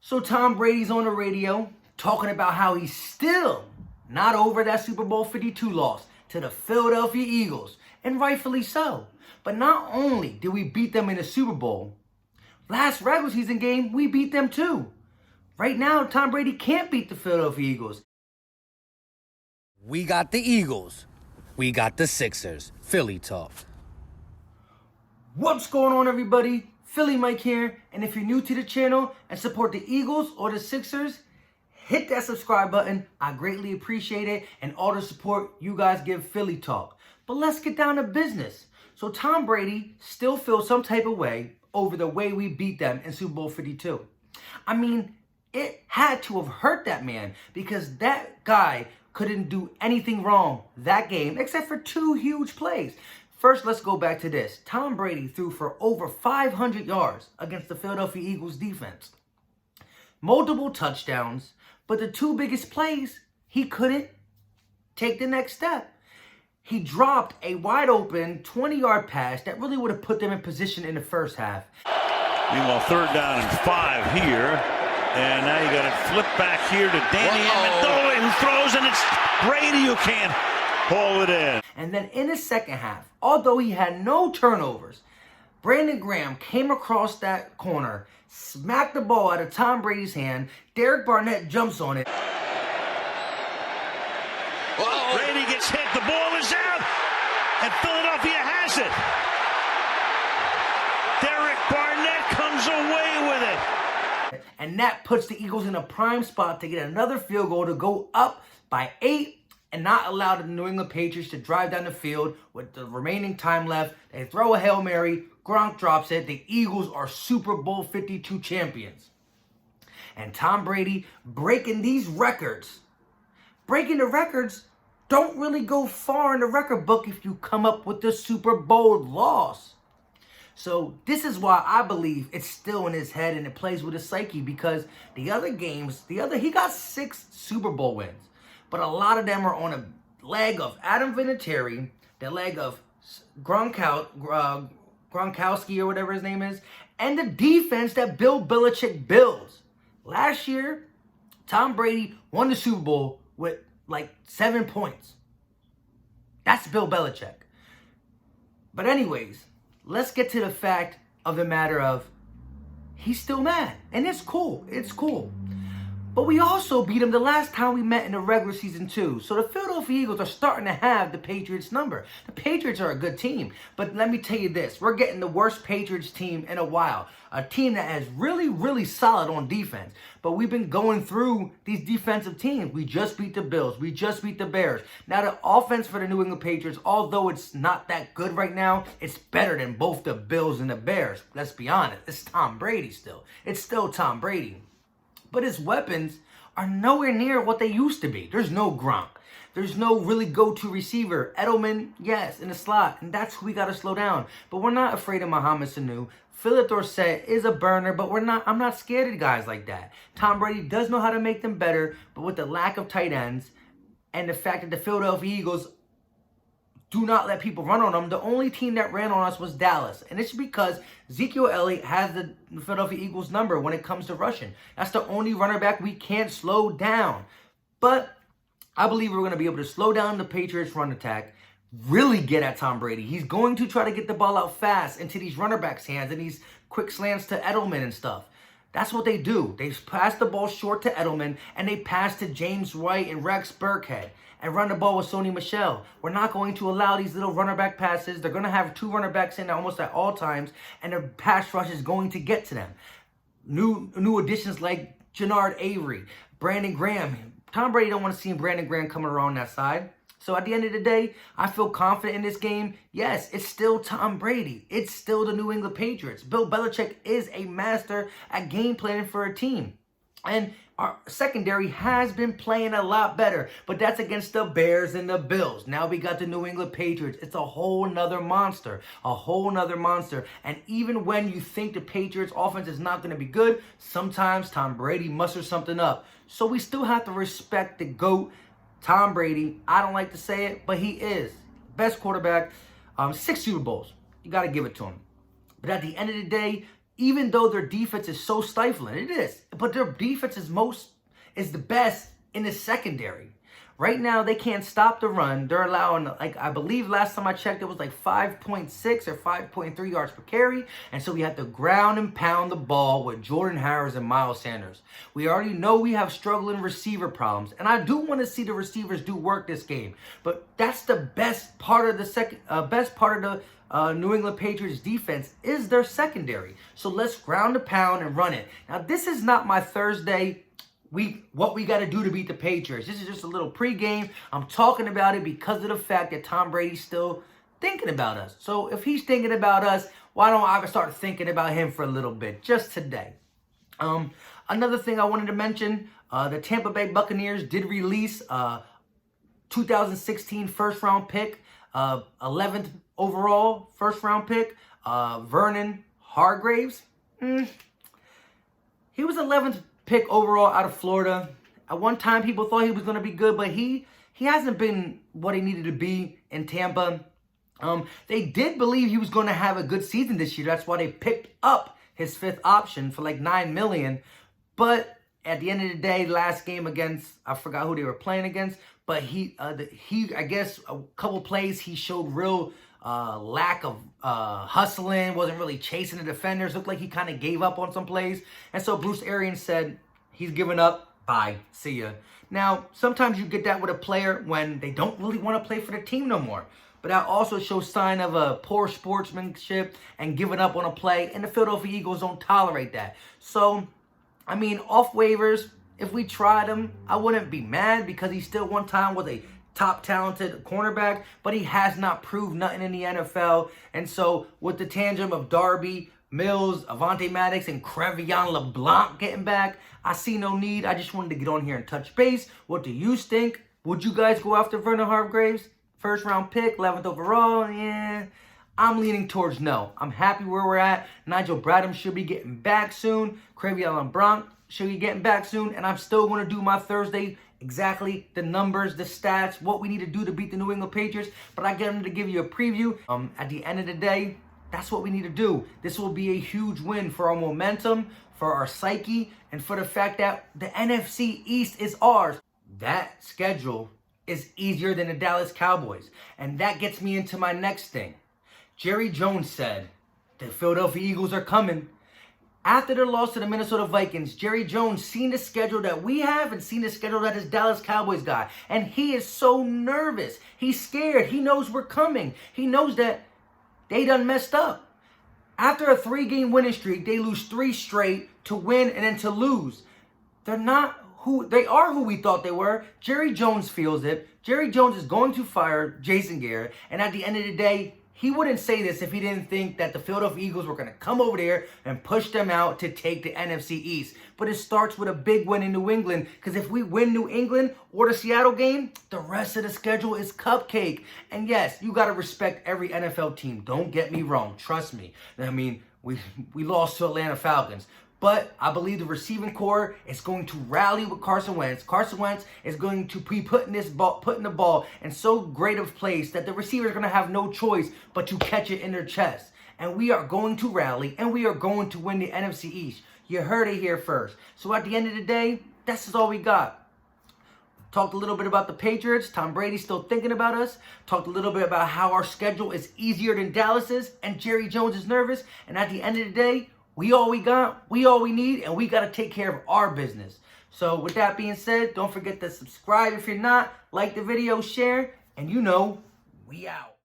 So Tom Brady's on the radio talking about how he's still not over that Super Bowl 52 loss to the Philadelphia Eagles, and rightfully so. But not only did we beat them in the Super Bowl, last regular season game, we beat them too. Right now, Tom Brady can't beat the Philadelphia Eagles. We got the Eagles. We got the Sixers. Philly talk. What's going on, everybody? Philly Mike here. And if you're new to the channel and support the Eagles or the Sixers, hit that subscribe button. I greatly appreciate it and all the support you guys give Philly talk. But let's get down to business. So Tom Brady still feels some type of way over the way we beat them in Super Bowl 52. I mean, it had to have hurt that man because that guy couldn't do anything wrong that game except for two huge plays. First, let's go back to this. Tom Brady threw for over 500 yards against the Philadelphia Eagles defense. Multiple touchdowns, but the two biggest plays, he couldn't take the next step. He dropped a wide open 20-yard pass that really would have put them in position in the first half. Meanwhile, 3rd down and 5 here. And now you got it flip back here to Danny Amendola, who throws, and it's Brady who can't haul it in. And then in the second half, although he had no turnovers, Brandon Graham came across that corner, smacked the ball out of Tom Brady's hand. Derek Barnett jumps on it. Uh-oh. Brady gets hit, the ball is out, and Philadelphia has it. Derek Barnett comes away with it. And that puts the Eagles in a prime spot to get another field goal to go up by 8 and not allow the New England Patriots to drive down the field with the remaining time left. They throw a Hail Mary, Gronk drops it. The Eagles are Super Bowl 52 champions. And Tom Brady breaking these records. Breaking the records don't really go far in the record book if you come up with the Super Bowl loss. So this is why I believe it's still in his head and it plays with his psyche, because the other games, he got 6 Super Bowl wins. But a lot of them are on a leg of Adam Vinatieri, the leg of Gronkowski or whatever his name is, and the defense that Bill Belichick builds. Last year, Tom Brady won the Super Bowl with like 7 points. That's Bill Belichick. But anyways, let's get to the fact of the matter of he's still mad. And it's cool. It's cool. But we also beat him the last time we met in the regular season too. So the Philadelphia Eagles are starting to have the Patriots number. The Patriots are a good team. But let me tell you this. We're getting the worst Patriots team in a while. A team that is really, really solid on defense. But we've been going through these defensive teams. We just beat the Bills. We just beat the Bears. Now the offense for the New England Patriots, although it's not that good right now, it's better than both the Bills and the Bears. Let's be honest. It's Tom Brady still. It's still Tom Brady. But his weapons are nowhere near what they used to be. There's no Gronk. There's no really go-to receiver. Edelman, yes, in the slot. And that's who we got to slow down. But we're not afraid of Mohamed Sanu. Philip Dorsett is a burner, but I'm not scared of guys like that. Tom Brady does know how to make them better, but with the lack of tight ends and the fact that the Philadelphia Eagles do not let people run on them, the only team that ran on us was Dallas. And it's because Ezekiel Elliott has the Philadelphia Eagles number when it comes to rushing. That's the only runner back we can't slow down. But I believe we're going to be able to slow down the Patriots' run attack, really get at Tom Brady. He's going to try to get the ball out fast into these runner backs' hands and these quick slants to Edelman and stuff. That's what they do. They pass the ball short to Edelman, and they pass to James White and Rex Burkhead and run the ball with Sony Michel. We're not going to allow these little runner back passes. They're going to have 2 runner backs in almost at all times, and their pass rush is going to get to them. New additions like Jannard Avery, Brandon Graham. Tom Brady don't want to see Brandon Graham coming around that side. So at the end of the day, I feel confident in this game. Yes, it's still Tom Brady. It's still the New England Patriots. Bill Belichick is a master at game planning for a team. And our secondary has been playing a lot better. But that's against the Bears and the Bills. Now we got the New England Patriots. It's a whole nother monster. A whole nother monster. And even when you think the Patriots offense is not going to be good, sometimes Tom Brady musters something up. So we still have to respect the GOAT, Tom Brady. I don't like to say it, but he is. Best quarterback. 6 Super Bowls. You got to give it to him. But at the end of the day, even though their defense is so stifling, it is, but their defense is the best in the secondary. Right now, they can't stop the run. They're allowing, like, I believe last time I checked, it was like 5.6 or 5.3 yards per carry. And so we have to ground and pound the ball with Jordan Harris and Miles Sanders. We already know we have struggling receiver problems. And I do want to see the receivers do work this game. But that's the best part of the New England Patriots defense is their secondary. So let's ground and pound and run it. Now, this is not my Thursday what we got to do to beat the Patriots. This is just a little pregame. I'm talking about it because of the fact that Tom Brady's still thinking about us. So if he's thinking about us, why don't I start thinking about him for a little bit, just today? Another thing I wanted to mention, the Tampa Bay Buccaneers did release 2016 first-round pick, 11th overall first-round pick, Vernon Hargreaves. He was 11th pick overall out of Florida. At one time, people thought he was going to be good, but he hasn't been what he needed to be in Tampa. They did believe he was going to have a good season this year. That's why they picked up his 5th option for like $9 million. But at the end of the day, last game against, I forgot who they were playing against, but I guess a couple plays he showed real lack of hustling, wasn't really chasing the defenders, looked like he kind of gave up on some plays. And so Bruce Arians said, he's given up, bye, see ya. Now, sometimes you get that with a player when they don't really want to play for the team no more. But that also shows sign of a poor sportsmanship and giving up on a play, and the Philadelphia Eagles don't tolerate that. So, I mean, off waivers, if we tried him, I wouldn't be mad because he still one time was a top talented cornerback, but he has not proved nothing in the NFL. And so with the tandem of Darby, Mills, Avonte Maddox, and Cre'von LeBlanc getting back, I see no need. I just wanted to get on here and touch base. What do you think? Would you guys go after Vernon Hargreaves? First round pick, 11th overall? Yeah, I'm leaning towards no. I'm happy where we're at. Nigel Bradham should be getting back soon. Cre'von LeBlanc should be getting back soon. And I'm still going to do my Thursday exactly the numbers, the stats, what we need to do to beat the New England Patriots. But I get them to give you a preview. At the end of the day, that's what we need to do. This will be a huge win for our momentum, for our psyche, and for the fact that the NFC East is ours. That schedule is easier than the Dallas Cowboys. And that gets me into my next thing. Jerry Jones said, the Philadelphia Eagles are coming. After their loss to the Minnesota Vikings, Jerry Jones seen the schedule that we have and seen the schedule that his Dallas Cowboys got. And he is so nervous. He's scared. He knows we're coming. He knows that they done messed up. After a 3-game winning streak, they lose 3 straight to win and then to lose. They are who we thought they were. Jerry Jones feels it. Jerry Jones is going to fire Jason Garrett. And at the end of the day, he wouldn't say this if he didn't think that the Philadelphia Eagles were going to come over there and push them out to take the NFC East. But it starts with a big win in New England, because if we win New England or the Seattle game, the rest of the schedule is cupcake. And yes, you got to respect every NFL team. Don't get me wrong. Trust me. I mean, we lost to Atlanta Falcons. But I believe the receiving core is going to rally with Carson Wentz. Carson Wentz is going to be putting the ball in so great of place that the receiver is going to have no choice but to catch it in their chest. And we are going to rally, and we are going to win the NFC East. You heard it here first. So at the end of the day, that's all we got. Talked a little bit about the Patriots. Tom Brady's still thinking about us. Talked a little bit about how our schedule is easier than Dallas's, and Jerry Jones is nervous. And at the end of the day, we all we got, we all we need, and we got to take care of our business. So with that being said, don't forget to subscribe if you're not, like the video, share, and we out.